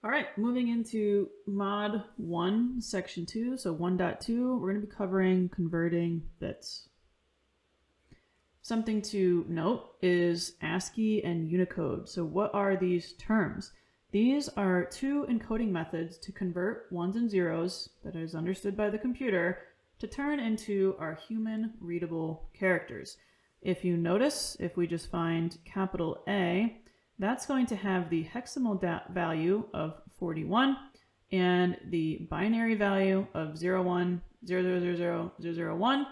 All right, moving into Mod 1, Section 2, so 1.2, we're going to be covering converting bits. Something to note is ASCII and Unicode. So what are these terms? These are two encoding methods to convert ones and zeros that is understood by the computer to turn into our human readable characters. If you notice, if we just find capital A, that's going to have the hexadecimal value of 41 and the binary value of 01000001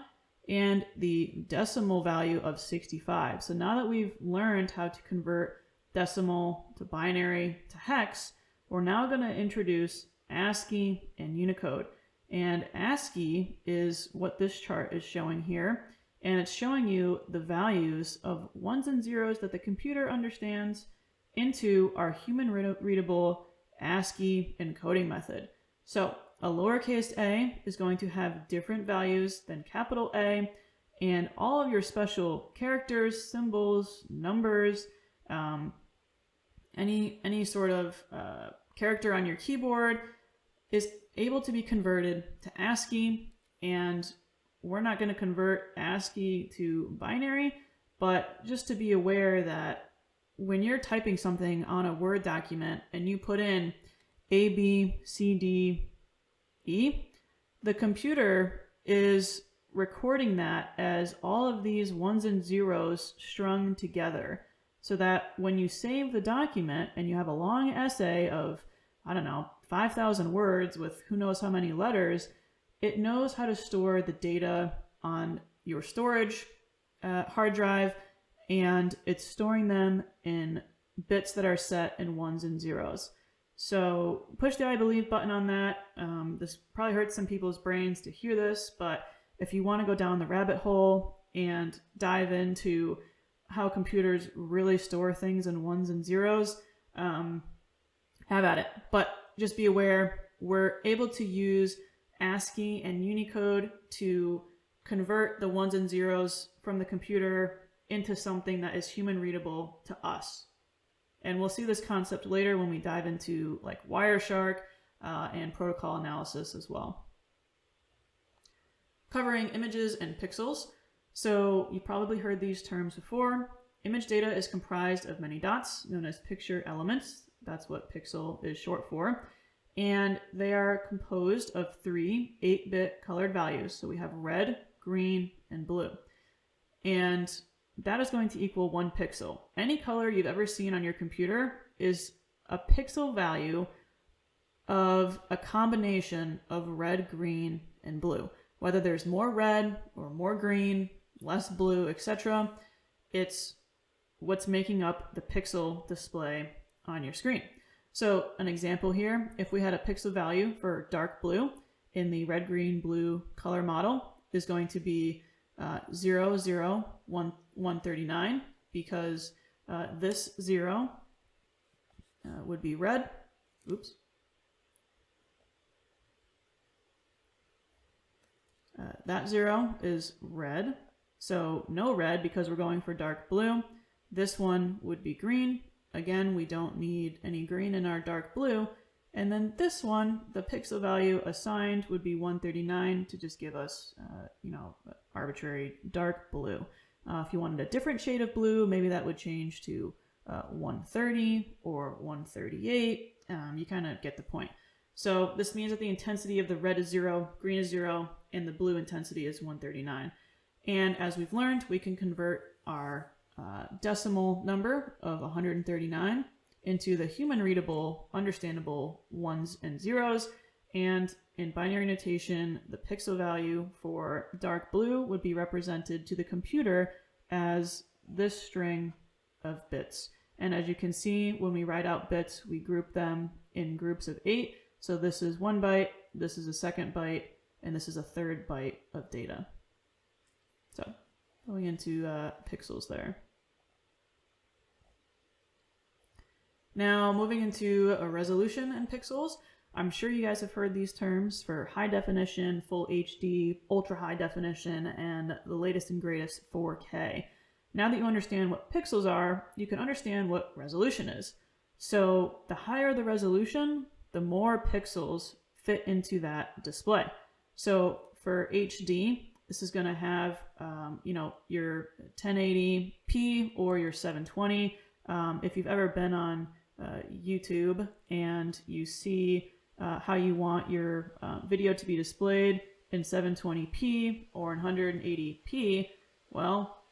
and the decimal value of 65. So now that we've learned how to convert decimal to binary to hex, we're now going to introduce ASCII and Unicode. And ASCII is what this chart is showing here. And it's showing you the values of ones and zeros that the computer understands into our human readable ASCII encoding method. So a lowercase a is going to have different values than capital A, and all of your special characters, symbols, numbers, any sort of character on your keyboard is able to be converted to ASCII. And we're not going to convert ASCII to binary, but just to be aware that when you're typing something on a Word document and you put in A, B, C, D, E, the computer is recording that as all of these ones and zeros strung together, so that when you save the document and you have a long essay of, I don't know, 5,000 words with who knows how many letters, it knows how to store the data on your storage hard drive, and it's storing them in bits that are set in ones and zeros. So push the I believe button on that. This probably hurts some people's brains to hear this, but if you want to go down the rabbit hole and dive into how computers really store things in ones and zeros, have at it. But just be aware, we're able to use ASCII and Unicode to convert the ones and zeros from the computer into something that is human readable to us. And we'll see this concept later when we dive into like Wireshark and protocol analysis as well. Covering images and pixels. So you probably heard these terms before. Image data is comprised of many dots known as picture elements. That's what pixel is short for. And they are composed of three 8-bit colored values. So we have red, green, and blue. And that is going to equal 1 pixel. Any color you've ever seen on your computer is a pixel value of a combination of red, green, and blue. Whether there's more red or more green, less blue, etc., it's what's making up the pixel display on your screen. So an example here, if we had a pixel value for dark blue in the red, green, blue color model is going to be 139, because this 0 would be red. Oops. That 0 is red, so no red because we're going for dark blue. This one would be green. Again, we don't need any green in our dark blue. And then this one, the pixel value assigned would be 139 to just give us, arbitrary dark blue. If you wanted a different shade of blue, maybe that would change to 130 or 138. You kind of get the point. So this means that the intensity of the red is 0, green is 0, and the blue intensity is 139. And as we've learned, we can convert our decimal number of 139 into the human readable, understandable ones and zeros. And in binary notation, the pixel value for dark blue would be represented to the computer as this string of bits. And as you can see, when we write out bits, we group them in groups of 8. So this is 1 byte, this is a second byte, and this is a third byte of data. So going into pixels there. Now moving into a resolution in pixels. I'm sure you guys have heard these terms for high definition, full HD, ultra high definition, and the latest and greatest 4K. Now that you understand what pixels are, you can understand what resolution is. So the higher the resolution, the more pixels fit into that display. So for HD, this is going to have, your 1080p or your 720. If you've ever been on YouTube and you see how you want your video to be displayed in 720p or in 180p, well,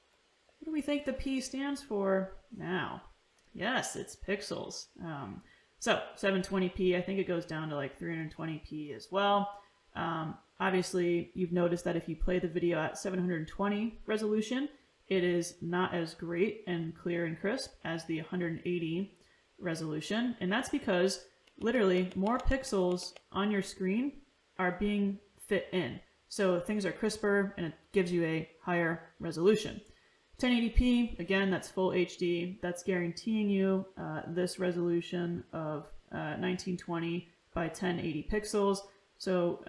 what do we think the P stands for now? Yes, it's pixels. So 720p, I think it goes down to like 320p as well. Obviously, you've noticed that if you play the video at 720 resolution, it is not as great and clear and crisp as the 180 resolution. And that's because literally more pixels on your screen are being fit in. So things are crisper and it gives you a higher resolution. 1080p, again, that's full HD. That's guaranteeing you this resolution of 1920 by 1080 pixels. So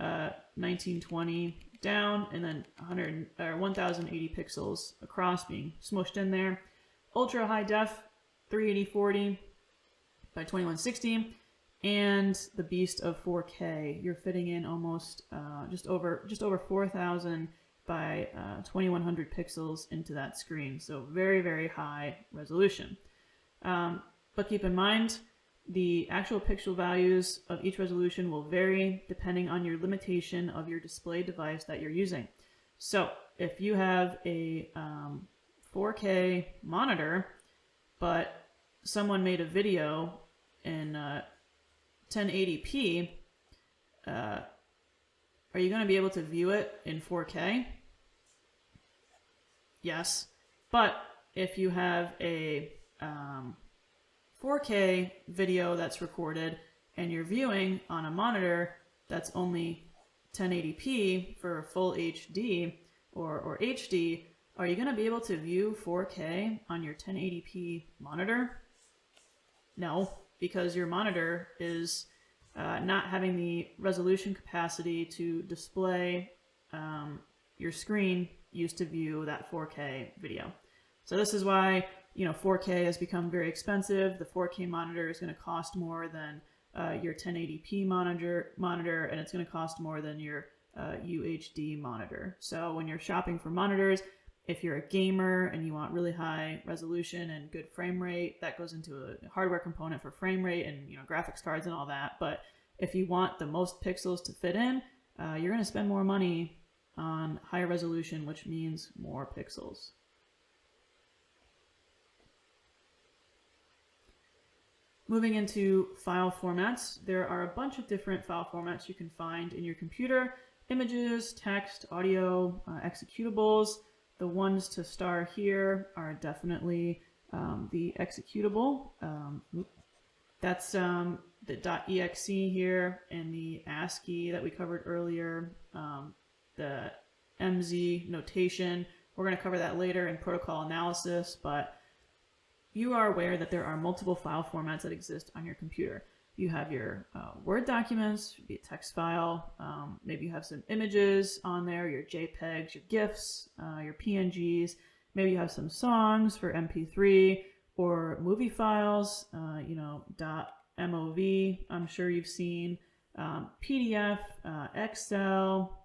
1920 down and then 1080 pixels across being smushed in there. Ultra high def, 380/40 by 2160, and the beast of 4K. You're fitting in almost just over 4,000 by 2100 pixels into that screen. So very, very high resolution. But keep in mind, the actual pixel values of each resolution will vary depending on your limitation of your display device that you're using. So if you have a 4K monitor, but someone made a video in 1080p, are you going to be able to view it in 4K? Yes. But if you have a 4K video that's recorded and you're viewing on a monitor that's only 1080p for full HD or HD, are you going to be able to view 4K on your 1080p monitor? No, because your monitor is not having the resolution capacity to display your screen used to view that 4K video. So this is why 4K has become very expensive. The 4K monitor is going to cost more than your 1080p monitor, and it's going to cost more than your UHD monitor. So when you're shopping for monitors, if you're a gamer and you want really high resolution and good frame rate, that goes into a hardware component for frame rate and graphics cards and all that. But if you want the most pixels to fit in, you're going to spend more money on higher resolution, which means more pixels. Moving into file formats, there are a bunch of different file formats you can find in your computer: images, text, audio, executables. The ones to star here are definitely the executable. That's the .exe here, and the ASCII that we covered earlier, the MZ notation. We're going to cover that later in protocol analysis, but you are aware that there are multiple file formats that exist on your computer. You have your Word documents, be a text file, maybe you have some images on there, your JPEGs, your GIFs, your PNGs, maybe you have some songs for MP3 or movie files, .mov, I'm sure you've seen, PDF, Excel,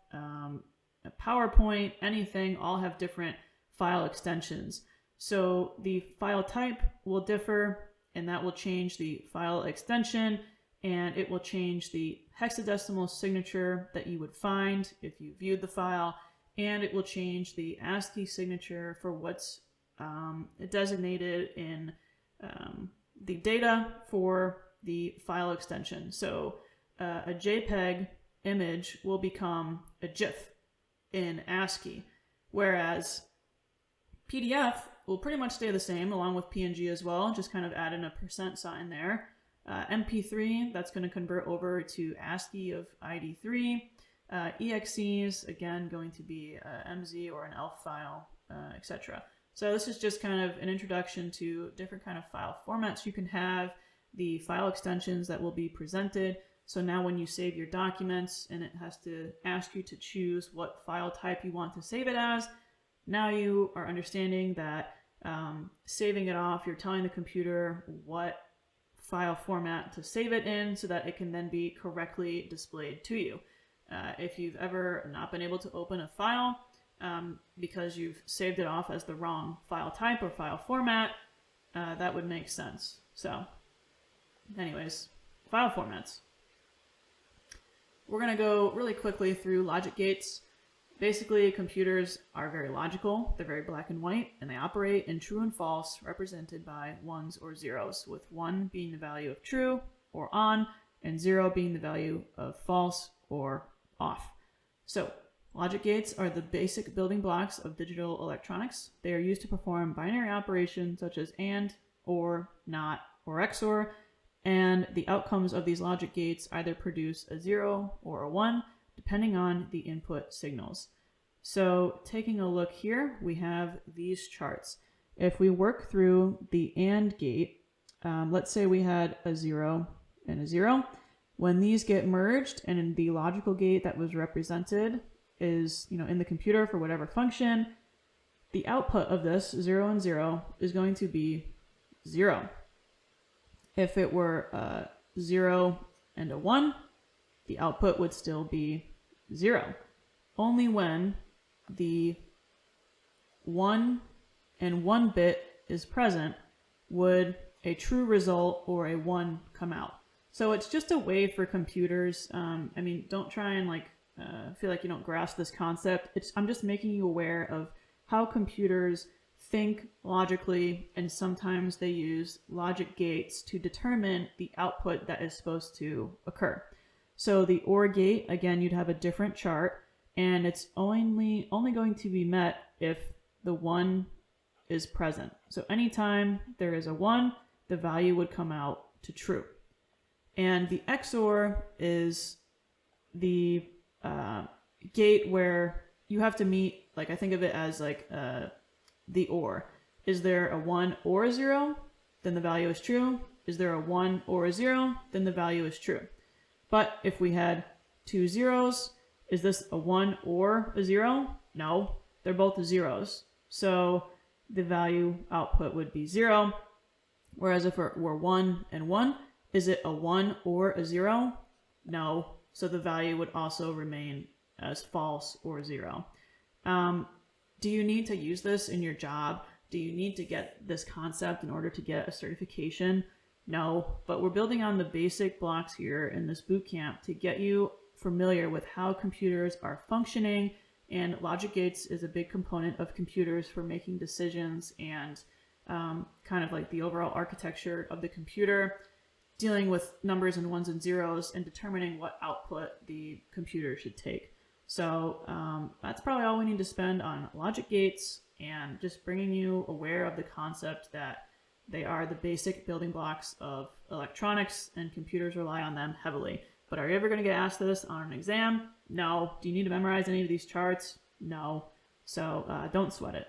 PowerPoint, anything, all have different file extensions. So the file type will differ, and that will change the file extension, and it will change the hexadecimal signature that you would find if you viewed the file, and it will change the ASCII signature for what's designated in the data for the file extension. So a JPEG image will become a GIF in ASCII, whereas PDF will pretty much stay the same along with PNG as well, just kind of add in a % sign there. MP3, that's going to convert over to ASCII of ID3. EXEs, again, going to be MZ or an ELF file, etc. So this is just kind of an introduction to different kind of file formats you can have, the file extensions that will be presented. So now when you save your documents and it has to ask you to choose what file type you want to save it as, now you are understanding that saving it off, you're telling the computer what file format to save it in so that it can then be correctly displayed to you. If you've ever not been able to open a file because you've saved it off as the wrong file type or file format, that would make sense. So anyways, file formats. We're going to go really quickly through logic gates. Basically, computers are very logical, they're very black and white, and they operate in true and false represented by ones or zeros, with 1 being the value of true or on, and 0 being the value of false or off. So, logic gates are the basic building blocks of digital electronics. They are used to perform binary operations such as AND, OR, NOT, or XOR, and the outcomes of these logic gates either produce a 0 or a 1, depending on the input signals. So taking a look here, we have these charts. If we work through the AND gate, let's say we had a 0 and a 0. When these get merged and in the logical gate that was represented is, in the computer for whatever function, the output of this 0 and 0 is going to be 0. If it were a 0 and a 1, the output would still be 0. Only when the 1 and 1 bit is present would a true result or a 1 come out. So it's just a way for computers, don't try and feel like you don't grasp this concept. I'm just making you aware of how computers think logically, and sometimes they use logic gates to determine the output that is supposed to occur. So the OR gate, again, you'd have a different chart, and it's only going to be met if the 1 is present. So anytime there is a 1, the value would come out to true. And the XOR is the gate where you have to meet, I think of it as the OR. Is there a 1 or a 0? Then the value is true. Is there a 1 or a 0? Then the value is true. But if we had 2 zeros, is this a 1 or a 0? No, they're both zeros. So the value output would be 0. Whereas if it were 1 and 1, is it a 1 or a 0? No. So the value would also remain as false or 0. Do you need to use this in your job? Do you need to get this concept in order to get a certification? No, but we're building on the basic blocks here in this boot camp to get you familiar with how computers are functioning, and logic gates is a big component of computers for making decisions and kind of like the overall architecture of the computer, dealing with numbers and ones and zeros and determining what output the computer should take. So that's probably all we need to spend on logic gates, and just bringing you aware of the concept that they are the basic building blocks of electronics and computers rely on them heavily. But are you ever going to get asked this on an exam? No. Do you need to memorize any of these charts? No. So don't sweat it.